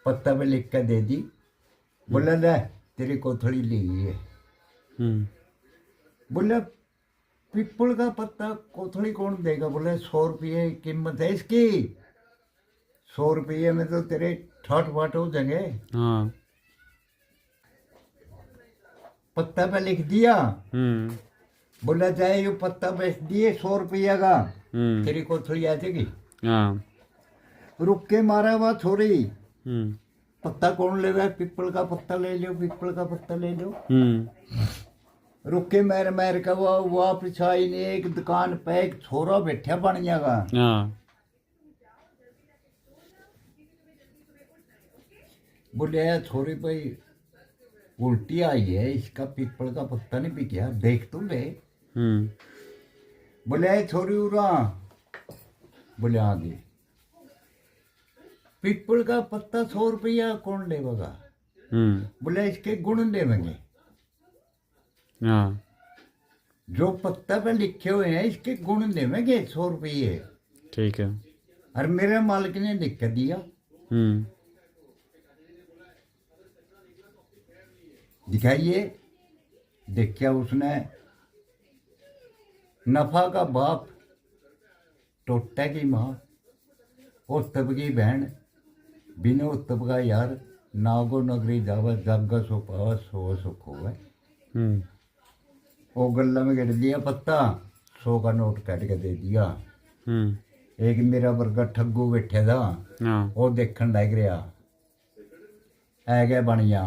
पत्ता पे लिख के दे दी। बोला ले तेरी कोथड़ी ली है। बोला पीपल का पत्ता कोथड़ी कौन देगा? बोला 100 रुपये कीमत है इसकी। 100 रुपये में तो तेरे ठाट बाट हो जाएंगे। हाँ। पत्ता पे लिख दिया। बोला चाहे ये पत्ता बेच दिए 100 रुपया का, तेरी कोथड़ी आ जाएगी। हाँ। रुक के मारा हुआ छोरी, पत्ता कौन ले रहा है? पीपल का पत्ता ले लो, पीपल का पत्ता ले लो। रुक के मैर मैर का वो पिछाई ने एक दुकान पे एक छोरा बैठा बन जाएगा। बोले यार छोरी भाई उल्टी आई है, इसका पीपल का पत्ता नहीं पी गया, देख तू ले। बोले यार छोरी उरा। बोले आ गई। पीपल का पत्ता 100 रुपया कौन लेगा? बोले इसके गुण लेवेंगे। जो पत्ता पे लिखे हुए हैं इसके गुण लेवेंगे 100 रुपये। ठीक है। और मेरे मालिक ने लिख के दिया। दिखाइए। देखिया उसने नफा का बाप, टोटे की माँ, उत्तप की बहन, बिना उत्तप का यार, नागो नगरी जावा जागा सो पावा सो सुख होगा। वो गल्ला में गिर दिया पत्ता, 100 का नोट काट के दे दिया। एक मेरा वर्गा ठग्गू बैठे था, वो देखन लग रहा है गया बनिया।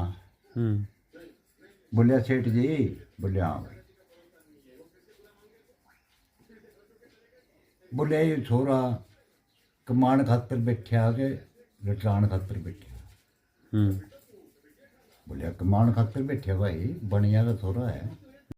बोलिया सेठ जी? बोलिया हाँ भाई। बोलिया ये छोरा कमान खातर बैठा के लटान खातर बैठा? बोलिया कमान खातर बैठा भाई, बनिया का छोरा है।